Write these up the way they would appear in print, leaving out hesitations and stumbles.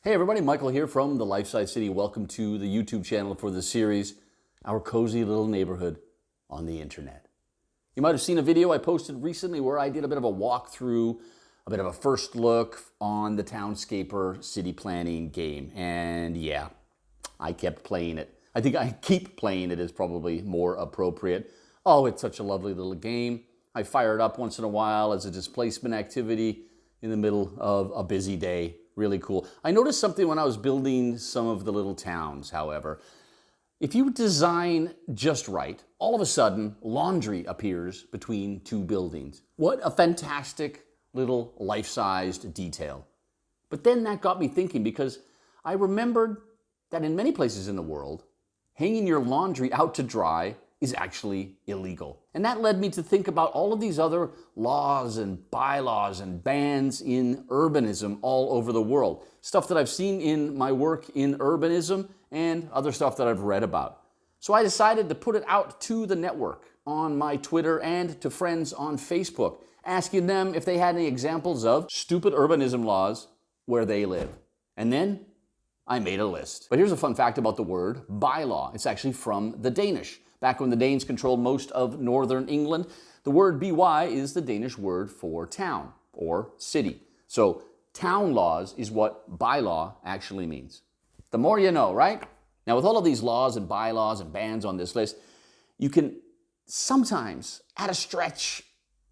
Hey everybody, Michael here from the Life-Size City. Welcome to the YouTube channel for this series, Our Cozy Little Neighborhood on the Internet. You might have seen a video I posted recently where I did a bit of a walkthrough, a bit of a first look on the Townscaper city planning game. And yeah, I kept playing it. I think I keep playing it is probably more appropriate. Oh, it's such a lovely little game. I fire it up once in a while as a displacement activity in the middle of a busy day. Really cool. I noticed something when I was building some of the little towns, however. If you design just right, all of a sudden, laundry appears between two buildings. What a fantastic little life-sized detail. But then that got me thinking, because I remembered that in many places in the world, hanging your laundry out to dry is actually illegal. And that led me to think about all of these other laws and bylaws and bans in urbanism all over the world. Stuff that I've seen in my work in urbanism and other stuff that I've read about. So I decided to put it out to the network on my Twitter and to friends on Facebook, asking them if they had any examples of stupid urbanism laws where they live. And then I made a list. But here's a fun fact about the word bylaw. It's actually from the Danish. Back when the Danes controlled most of northern England, the word by is the Danish word for town or city. So town laws is what bylaw actually means. The more you know, right? Now with all of these laws and bylaws and bans on this list, you can sometimes, at a stretch,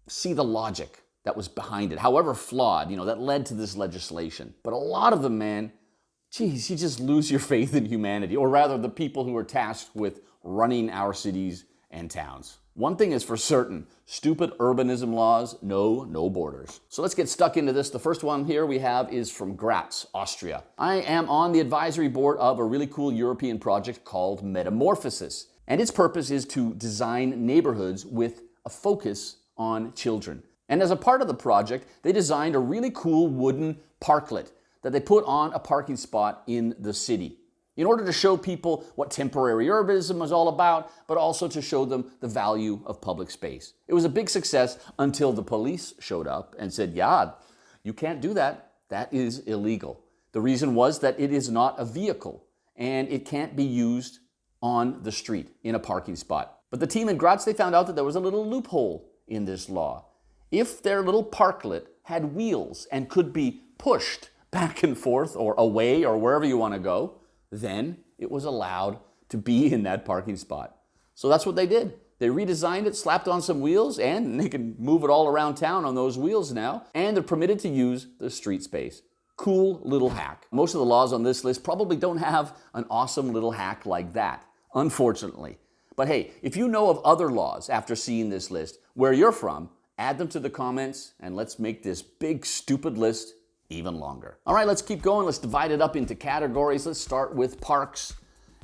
see the logic that was behind it, however flawed, that led to this legislation. But a lot of them, man, geez, you just lose your faith in humanity, or rather the people who are tasked with running our cities and towns. One thing is for certain, stupid urbanism laws know no borders. So let's get stuck into this. The first one here we have is from Graz, Austria. I am on the advisory board of a really cool European project called Metamorphosis, and its purpose is to design neighborhoods with a focus on children. And as a part of the project, they designed a really cool wooden parklet that they put on a parking spot in the city, in order to show people what temporary urbanism was all about, but also to show them the value of public space. It was a big success until the police showed up and said, yeah, you can't do that. That is illegal. The reason was that it is not a vehicle and it can't be used on the street in a parking spot. But the team in Graz, they found out that there was a little loophole in this law. If their little parklet had wheels and could be pushed back and forth or away or wherever you want to go, then it was allowed to be in that parking spot. So that's what they did. They redesigned it, slapped on some wheels, and they can move it all around town on those wheels now, and they're permitted to use the street space. Cool little hack. Most of the laws on this list probably don't have an awesome little hack like that, unfortunately. But hey, if you know of other laws after seeing this list, where you're from, add them to the comments, and let's make this big stupid list even longer. All right, let's keep going. Let's divide it up into categories. Let's start with parks.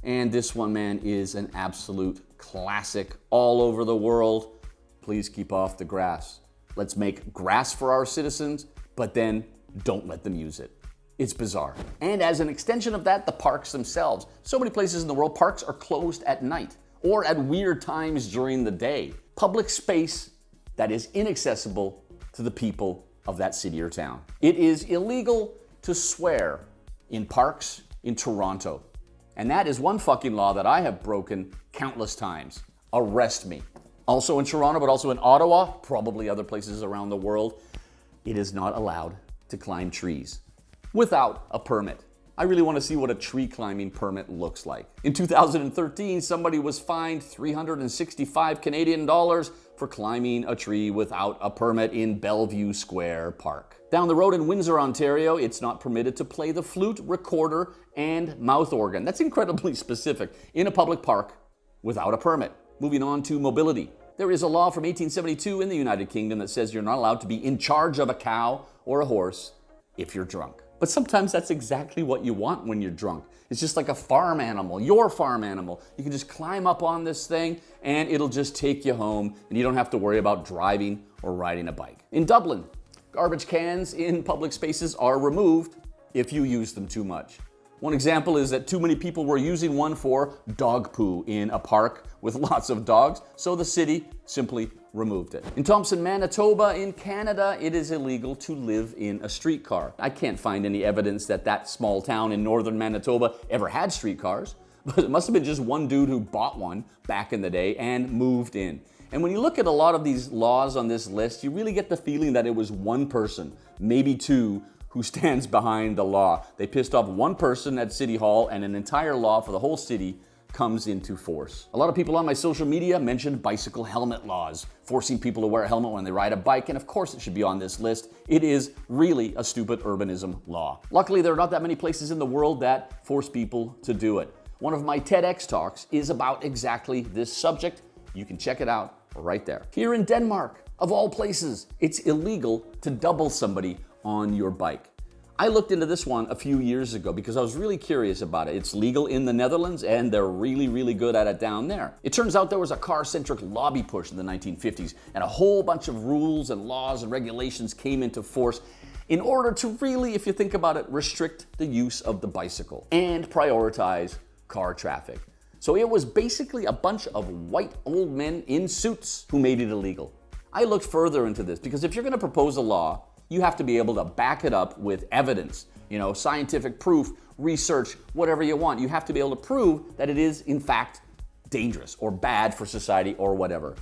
And this one, man, is an absolute classic all over the world. Please keep off the grass. Let's make grass for our citizens, but then don't let them use it. It's bizarre. And as an extension of that, the parks themselves. So many places in the world, parks are closed at night or at weird times during the day. Public space that is inaccessible to the people of that city or town. It is illegal to swear in parks in Toronto. And that is one fucking law that I have broken countless times. Arrest me. Also in Toronto, but also in Ottawa, probably other places around the world, it is not allowed to climb trees without a permit. I really want to see what a tree climbing permit looks like. In 2013, somebody was fined 365 Canadian dollars for climbing a tree without a permit in Bellevue Square Park. Down the road in Windsor, Ontario, it's not permitted to play the flute, recorder, and mouth organ. That's incredibly specific in a public park without a permit. Moving on to mobility. There is a law from 1872 in the United Kingdom that says you're not allowed to be in charge of a cow or a horse if you're drunk. But sometimes that's exactly what you want when you're drunk. It's just like a farm animal, your farm animal. You can just climb up on this thing and it'll just take you home and you don't have to worry about driving or riding a bike. In Dublin, garbage cans in public spaces are removed if you use them too much. One example is that too many people were using one for dog poo in a park with lots of dogs, so the city simply removed it. In Thompson, Manitoba, in Canada, it is illegal to live in a streetcar. I can't find any evidence that that small town in northern Manitoba ever had streetcars, but it must have been just one dude who bought one back in the day and moved in. And when you look at a lot of these laws on this list, you really get the feeling that it was one person, maybe two, who stands behind the law. They pissed off one person at City Hall and an entire law for the whole city comes into force. A lot of people on my social media mentioned bicycle helmet laws, forcing people to wear a helmet when they ride a bike, and of course it should be on this list. It is really a stupid urbanism law. Luckily, there are not that many places in the world that force people to do it. One of my TEDx talks is about exactly this subject. You can check it out right there. Here in Denmark, of all places, it's illegal to double somebody on your bike. I looked into this one a few years ago because I was really curious about it. It's legal in the Netherlands and they're really good at it down there. It turns out there was a car-centric lobby push in the 1950s and a whole bunch of rules and laws and regulations came into force in order to really, if you think about it, restrict the use of the bicycle and prioritize car traffic. So it was basically a bunch of white old men in suits who made it illegal. I looked further into this because if you're going to propose a law, you have to be able to back it up with evidence, scientific proof, research, whatever you want. You have to be able to prove that it is, in fact, dangerous or bad for society or whatever.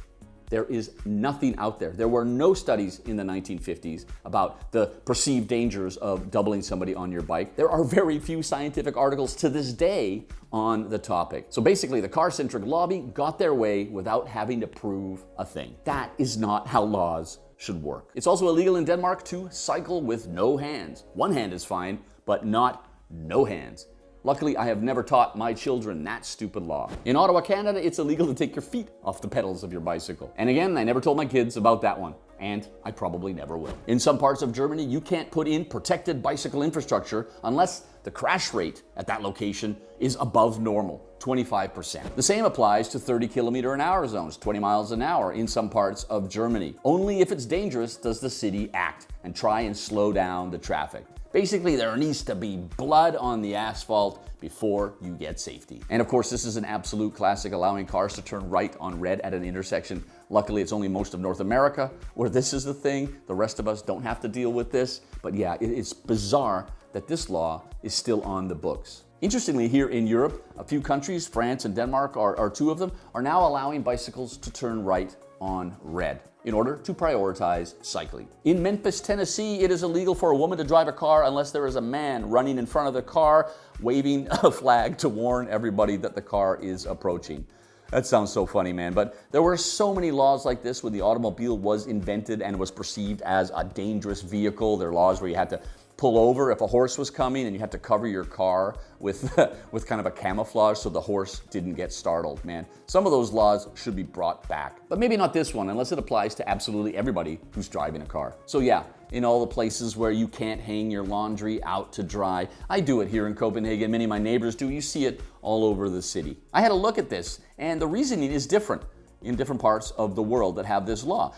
There is nothing out there. There were no studies in the 1950s about the perceived dangers of doubling somebody on your bike. There are very few scientific articles to this day on the topic. So basically, the car-centric lobby got their way without having to prove a thing. That is not how laws should work. It's also illegal in Denmark to cycle with no hands. One hand is fine, but not no hands. Luckily, I have never taught my children that stupid law. In Ottawa, Canada, it's illegal to take your feet off the pedals of your bicycle. And again, I never told my kids about that one, and I probably never will. In some parts of Germany, you can't put in protected bicycle infrastructure unless the crash rate at that location is above normal, 25%. The same applies to 30-kilometer-an-hour zones, 20 miles an hour in some parts of Germany. Only if it's dangerous does the city act and try and slow down the traffic. Basically, there needs to be blood on the asphalt before you get safety. And of course, this is an absolute classic, allowing cars to turn right on red at an intersection. Luckily, it's only most of North America where this is the thing. The rest of us don't have to deal with this. But yeah, it's bizarre that this law is still on the books. Interestingly, here in Europe, a few countries, France and Denmark are two of them, are now allowing bicycles to turn right on red in order to prioritize cycling. In Memphis, Tennessee, it is illegal for a woman to drive a car unless there is a man running in front of the car, waving a flag to warn everybody that the car is approaching. That sounds so funny, man. But there were so many laws like this when the automobile was invented and was perceived as a dangerous vehicle. There are laws where you had to pull over if a horse was coming and you had to cover your car with kind of a camouflage so the horse didn't get startled, man. Some of those laws should be brought back, but maybe not this one unless it applies to absolutely everybody who's driving a car. So yeah, in all the places where you can't hang your laundry out to dry, I do it here in Copenhagen, many of my neighbors do, you see it all over the city. I had a look at this and the reasoning is different in different parts of the world that have this law.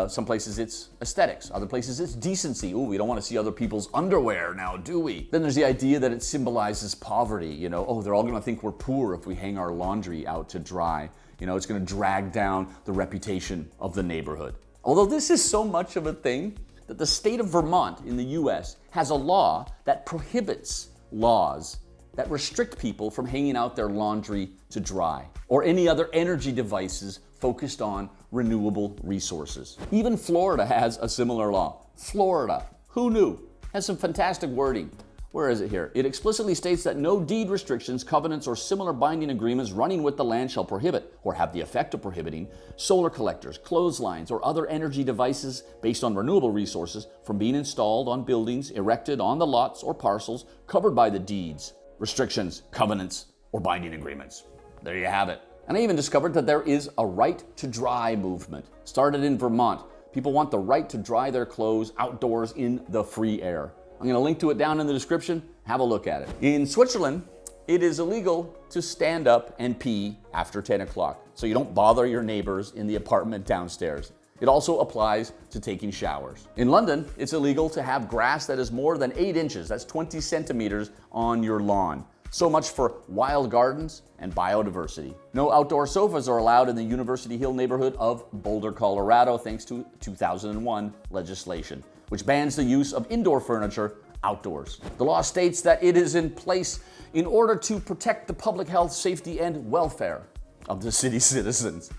Some places it's aesthetics, other places it's decency. Ooh, we don't want to see other people's underwear now, do we? Then there's the idea that it symbolizes poverty, oh, they're all gonna think we're poor if we hang our laundry out to dry. It's gonna drag down the reputation of the neighborhood. Although this is so much of a thing that the state of Vermont in the US has a law that prohibits laws that restrict people from hanging out their laundry to dry or any other energy devices focused on renewable resources. Even Florida has a similar law. Florida, who knew, has some fantastic wording. Where is it here? It explicitly states that no deed restrictions, covenants, or similar binding agreements running with the land shall prohibit or have the effect of prohibiting solar collectors, clotheslines, or other energy devices based on renewable resources from being installed on buildings erected on the lots or parcels covered by the deeds, restrictions, covenants, or binding agreements. There you have it. And I even discovered that there is a right to dry movement. Started in Vermont. People want the right to dry their clothes outdoors in the free air. I'm going to link to it down in the description. Have a look at it. In Switzerland, it is illegal to stand up and pee after 10 o'clock. So you don't bother your neighbors in the apartment downstairs. It also applies to taking showers. In London, it's illegal to have grass that is more than 8 inches, that's 20 centimeters, on your lawn. So much for wild gardens and biodiversity. No outdoor sofas are allowed in the University Hill neighborhood of Boulder, Colorado, thanks to 2001 legislation, which bans the use of indoor furniture outdoors. The law states that it is in place in order to protect the public health, safety, and welfare of the city's citizens.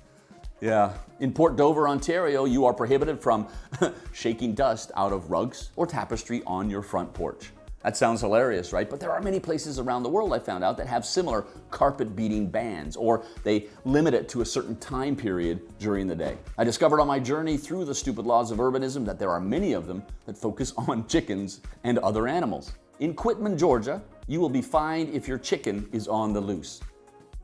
Yeah. In Port Dover, Ontario, you are prohibited from shaking dust out of rugs or tapestry on your front porch. That sounds hilarious, right? But there are many places around the world, I found out, that have similar carpet-beating bans, or they limit it to a certain time period during the day. I discovered on my journey through the stupid laws of urbanism that there are many of them that focus on chickens and other animals. In Quitman, Georgia, you will be fined if your chicken is on the loose.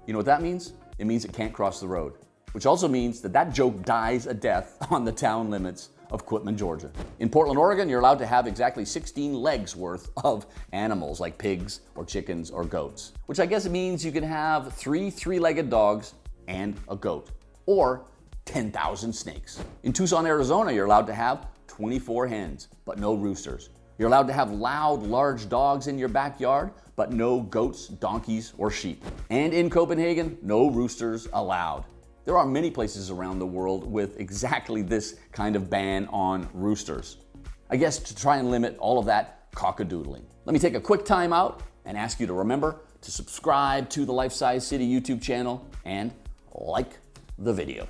You know what that means? It means it can't cross the road, which also means that that joke dies a death on the town limits of Quitman, Georgia. In Portland, Oregon, you're allowed to have exactly 16 legs worth of animals like pigs or chickens or goats, which I guess means you can have 3 three-legged dogs and a goat, or 10,000 snakes. In Tucson, Arizona, you're allowed to have 24 hens, but no roosters. You're allowed to have loud, large dogs in your backyard, but no goats, donkeys, or sheep. And in Copenhagen, no roosters allowed. There are many places around the world with exactly this kind of ban on roosters. I guess to try and limit all of that cockadoodling. Let me take a quick time out and ask you to remember to subscribe to the Life Size City YouTube channel and like the video.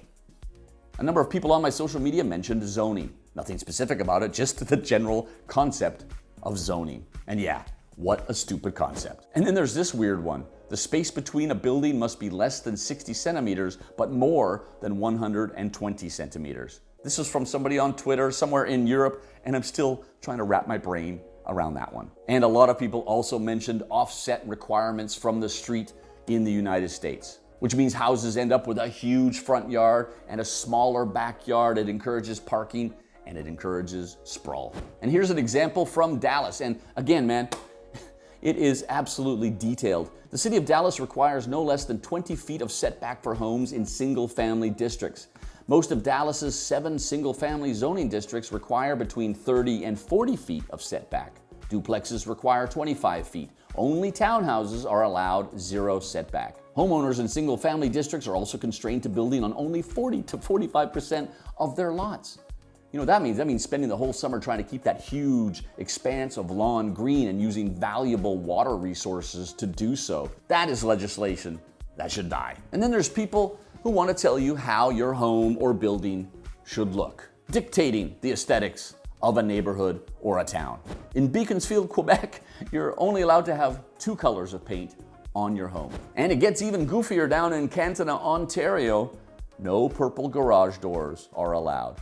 A number of people on my social media mentioned zoning. Nothing specific about it, just the general concept of zoning. And yeah, what a stupid concept. And then there's this weird one. The space between a building must be less than 60 centimeters, but more than 120 centimeters. This is from somebody on Twitter, somewhere in Europe, and I'm still trying to wrap my brain around that one. And a lot of people also mentioned offset requirements from the street in the United States, which means houses end up with a huge front yard and a smaller backyard. It encourages parking and it encourages sprawl. And here's an example from Dallas. And again, man, it is absolutely detailed. The city of Dallas requires no less than 20 feet of setback for homes in single-family districts. Most of Dallas's 7 single-family zoning districts require between 30 and 40 feet of setback. Duplexes require 25 feet. Only townhouses are allowed 0 setback. Homeowners in single-family districts are also constrained to building on only 40 to 45% of their lots. You know what that means? That means spending the whole summer trying to keep that huge expanse of lawn green and using valuable water resources to do so. That is legislation that should die. And then there's people who want to tell you how your home or building should look, dictating the aesthetics of a neighborhood or a town. In Beaconsfield, Quebec, you're only allowed to have 2 colors of paint on your home. And it gets even goofier down in Cantona, Ontario. No purple garage doors are allowed.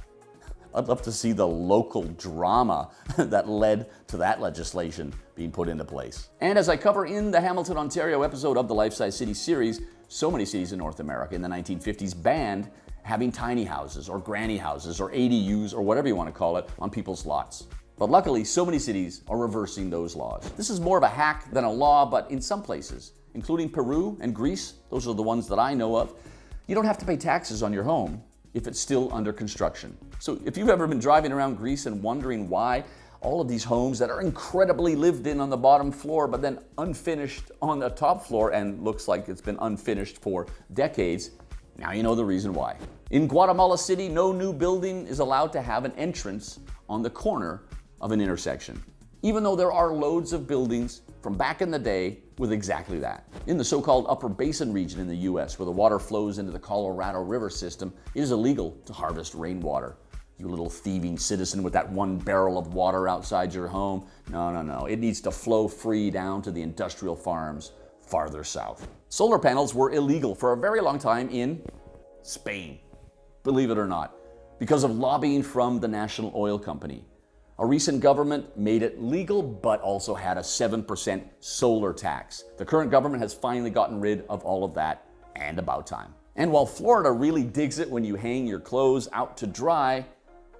I'd love to see the local drama that led to that legislation being put into place. And as I cover in the Hamilton, Ontario episode of the Life Size City series, so many cities in North America in the 1950s banned having tiny houses or granny houses or ADUs or whatever you want to call it on people's lots. But luckily, so many cities are reversing those laws. This is more of a hack than a law, but in some places, including Peru and Greece, those are the ones that I know of, you don't have to pay taxes on your home if it's still under construction. So if you've ever been driving around Greece and wondering why all of these homes that are incredibly lived in on the bottom floor, but then unfinished on the top floor and looks like it's been unfinished for decades, now you know the reason why. In Guatemala City, no new building is allowed to have an entrance on the corner of an intersection, even though there are loads of buildings from back in the day with exactly that. In the so-called Upper Basin region in the US, where the water flows into the Colorado River system, it is illegal to harvest rainwater. You little thieving citizen with that 1 barrel of water outside your home. No. It needs to flow free down to the industrial farms farther south. Solar panels were illegal for a very long time in Spain, believe it or not, because of lobbying from the national oil company. A recent government made it legal, but also had a 7% solar tax. The current government has finally gotten rid of all of that, and about time. And while Florida really digs it when you hang your clothes out to dry,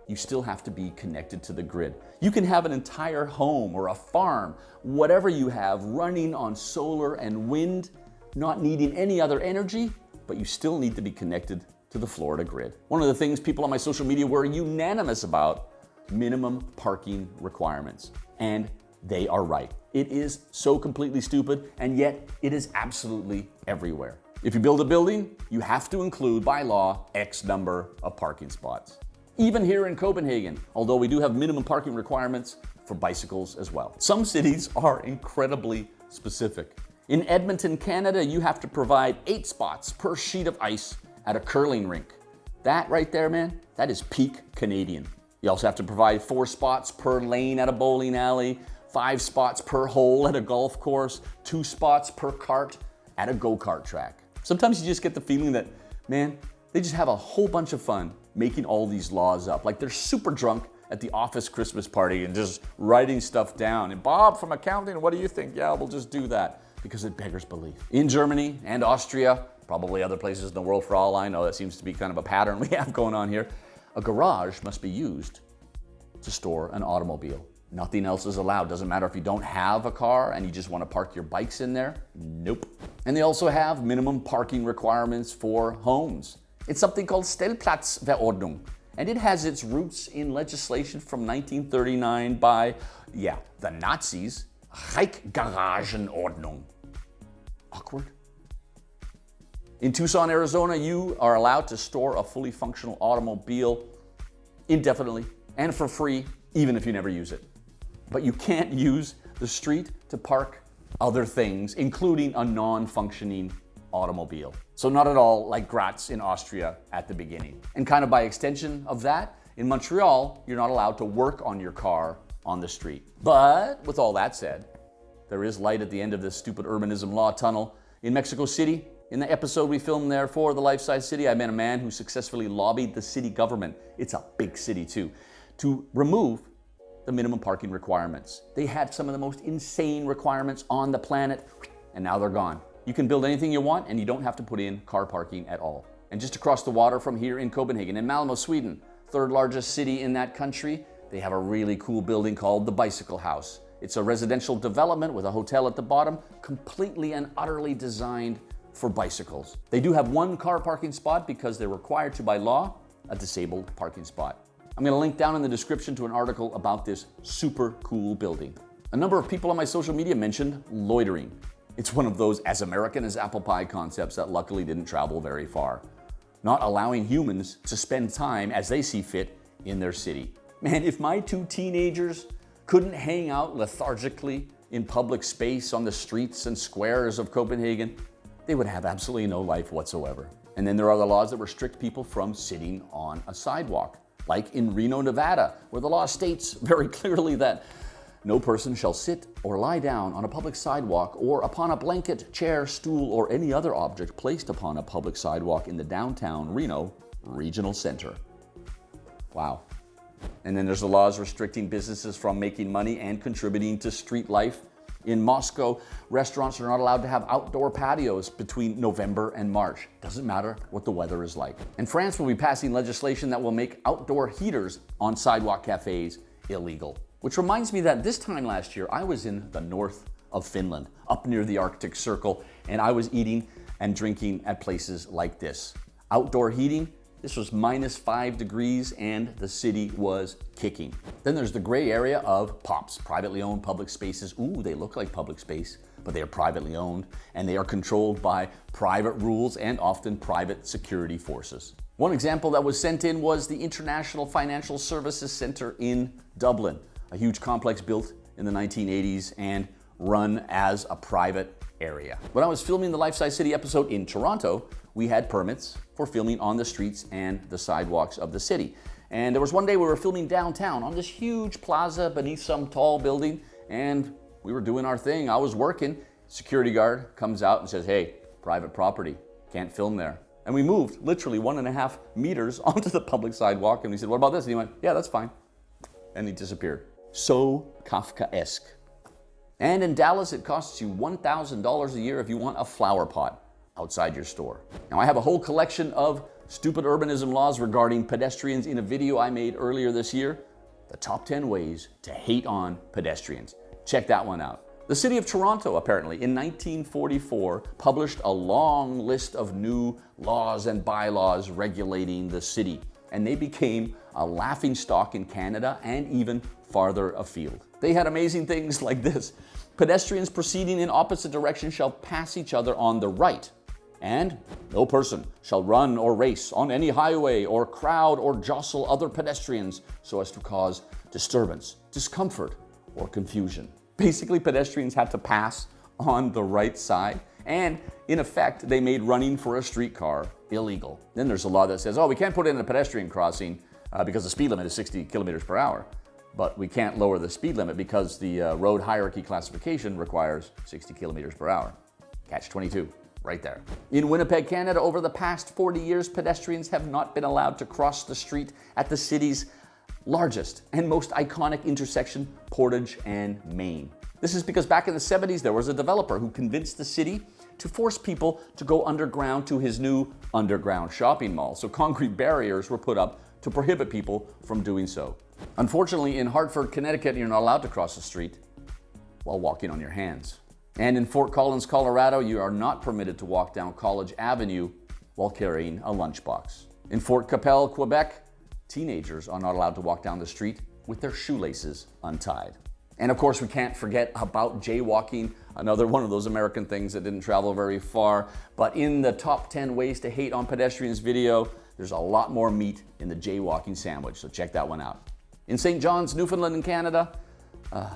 you still have to be connected to the grid. You can have an entire home or a farm, whatever you have, running on solar and wind, not needing any other energy, but you still need to be connected to the Florida grid. One of the things people on my social media were unanimous about: minimum parking requirements. And they are right. It is so completely stupid, and yet it is absolutely everywhere. If you build a building, you have to include by law X number of parking spots. Even here in Copenhagen, although we do have minimum parking requirements for bicycles as well. Some cities are incredibly specific. In Edmonton, Canada, you have to provide 8 spots per sheet of ice at a curling rink. That right there, man, that is peak Canadian. You also have to provide 4 spots per lane at a bowling alley, 5 spots per hole at a golf course, 2 spots per cart at a go-kart track. Sometimes you just get the feeling that, man, they just have a whole bunch of fun making all these laws up. Like they're super drunk at the office Christmas party and just writing stuff down. And Bob from accounting, what do you think? Yeah, we'll just do that because it beggars belief. In Germany and Austria, probably other places in the world for all I know, that seems to be kind of a pattern we have going on here. A garage must be used to store an automobile. Nothing else is allowed. Doesn't matter if you don't have a car and you just want to park your bikes in there. Nope. And they also have minimum parking requirements for homes. It's something called Stellplatzverordnung, and it has its roots in legislation from 1939 by, the Nazis, Reichgaragenordnung. Awkward. In Tucson, Arizona, you are allowed to store a fully functional automobile indefinitely and for free, even if you never use it. But you can't use the street to park other things, including a non-functioning automobile. So not at all like Graz in Austria at the beginning. And kind of by extension of that, in Montreal, you're not allowed to work on your car on the street. But with all that said, there is light at the end of this stupid urbanism law tunnel. In Mexico City, in the episode we filmed there for The Life-Size City, I met a man who successfully lobbied the city government, it's a big city too, to remove the minimum parking requirements. They had some of the most insane requirements on the planet, and now they're gone. You can build anything you want, and you don't have to put in car parking at all. And just across the water from here in Copenhagen, in Malmö, Sweden, 3rd largest city in that country, they have a really cool building called the Bicycle House. It's a residential development with a hotel at the bottom, completely and utterly designed for bicycles. They do have 1 car parking spot because they're required to by law, a disabled parking spot. I'm gonna link down in the description to an article about this super cool building. A number of people on my social media mentioned loitering. It's one of those as American as apple pie concepts that luckily didn't travel very far. Not allowing humans to spend time as they see fit in their city. Man, if my 2 teenagers couldn't hang out lethargically in public space on the streets and squares of Copenhagen, they would have absolutely no life whatsoever. And then there are the laws that restrict people from sitting on a sidewalk, like in Reno, Nevada, where the law states very clearly that no person shall sit or lie down on a public sidewalk or upon a blanket, chair, stool, or any other object placed upon a public sidewalk in the downtown Reno Regional Center. Wow. And then there's the laws restricting businesses from making money and contributing to street life. In Moscow, restaurants are not allowed to have outdoor patios between November and March. Doesn't matter what the weather is like. And France will be passing legislation that will make outdoor heaters on sidewalk cafes illegal. Which reminds me that this time last year, I was in the north of Finland, up near the Arctic Circle, and I was eating and drinking at places like this. Outdoor heating, this was -5 degrees and the city was kicking. Then there's the gray area of POPs, privately owned public spaces. Ooh, they look like public space, but they are privately owned and they are controlled by private rules and often private security forces. One example that was sent in was the International Financial Services Center in Dublin, a huge complex built in the 1980s and run as a private area. When I was filming the Life-Size City episode in Toronto, we had permits for filming on the streets and the sidewalks of the city. And there was one day we were filming downtown on this huge plaza beneath some tall building, and we were doing our thing. I was working. Security guard comes out and says, "Hey, private property, can't film there." And we moved literally 1.5 meters onto the public sidewalk, and we said, "What about this?" And he went, "Yeah, that's fine." And he disappeared. So Kafkaesque. And in Dallas, it costs you $1,000 a year if you want a flower pot outside your store. Now, I have a whole collection of stupid urbanism laws regarding pedestrians in a video I made earlier this year, the top 10 ways to hate on pedestrians. Check that one out. The city of Toronto, apparently, in 1944, published a long list of new laws and bylaws regulating the city, and they became a laughingstock in Canada and even farther afield. They had amazing things like this: pedestrians proceeding in opposite directions shall pass each other on the right, and no person shall run or race on any highway or crowd or jostle other pedestrians so as to cause disturbance, discomfort, or confusion. Basically, pedestrians had to pass on the right side, and in effect, they made running for a streetcar illegal. Then there's a law that says, oh, we can't put in a pedestrian crossing because the speed limit is 60 kilometers per hour, but we can't lower the speed limit because the road hierarchy classification requires 60 kilometers per hour. Catch 22, right there. In Winnipeg, Canada, over the past 40 years, pedestrians have not been allowed to cross the street at the city's largest and most iconic intersection, Portage and Main. This is because back in the 70s, there was a developer who convinced the city to force people to go underground to his new underground shopping mall. So concrete barriers were put up to prohibit people from doing so. Unfortunately, in Hartford, Connecticut, you're not allowed to cross the street while walking on your hands. And in Fort Collins, Colorado, you are not permitted to walk down College Avenue while carrying a lunchbox. In Fort Capel, Quebec, teenagers are not allowed to walk down the street with their shoelaces untied. And of course, we can't forget about jaywalking, another one of those American things that didn't travel very far. But in the top 10 ways to hate on pedestrians video, there's a lot more meat in the jaywalking sandwich, so check that one out. In St. John's, Newfoundland in Canada,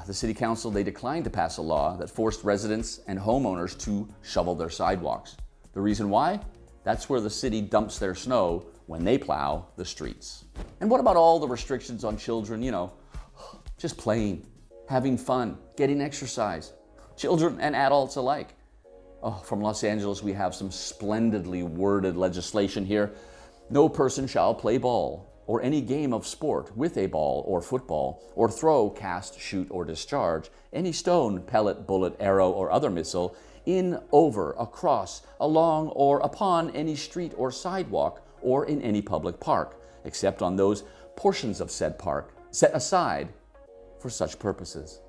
the city council, they declined to pass a law that forced residents and homeowners to shovel their sidewalks. The reason why? That's where the city dumps their snow when they plow the streets. And what about all the restrictions on children, just playing, having fun, getting exercise, children and adults alike? Oh, from Los Angeles, we have some splendidly worded legislation here. No person shall play ball or any game of sport with a ball or football, or throw, cast, shoot, or discharge any stone, pellet, bullet, arrow, or other missile in, over, across, along, or upon any street or sidewalk, or in any public park, except on those portions of said park set aside for such purposes.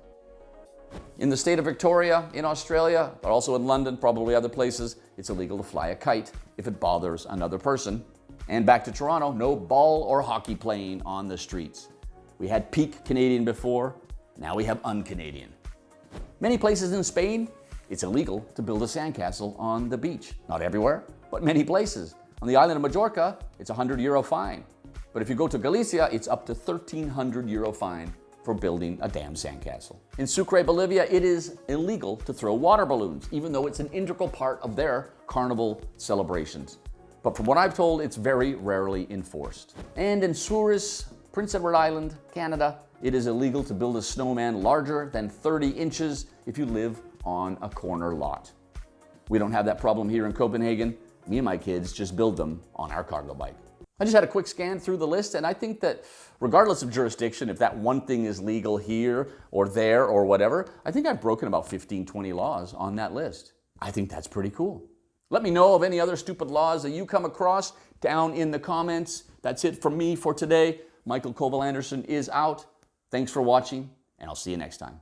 In the state of Victoria, in Australia, but also in London, probably other places, it's illegal to fly a kite if it bothers another person. And back to Toronto, no ball or hockey playing on the streets. We had peak Canadian before, now we have un-Canadian. Many places in Spain, it's illegal to build a sandcastle on the beach. Not everywhere, but many places. On the island of Majorca, it's a €100 fine. But if you go to Galicia, it's up to €1,300 fine for building a damn sandcastle. In Sucre, Bolivia, it is illegal to throw water balloons, even though it's an integral part of their carnival celebrations. But from what I've told, it's very rarely enforced. And in Souris, Prince Edward Island, Canada, it is illegal to build a snowman larger than 30 inches if you live on a corner lot. We don't have that problem here in Copenhagen. Me and my kids just build them on our cargo bike. I just had a quick scan through the list, and I think that regardless of jurisdiction, if that one thing is legal here or there or whatever, I think I've broken about 15, 20 laws on that list. I think that's pretty cool. Let me know of any other stupid laws that you come across down in the comments. That's it from me for today. Mikael colville-andersen is out. Thanks for watching, and I'll see you next time.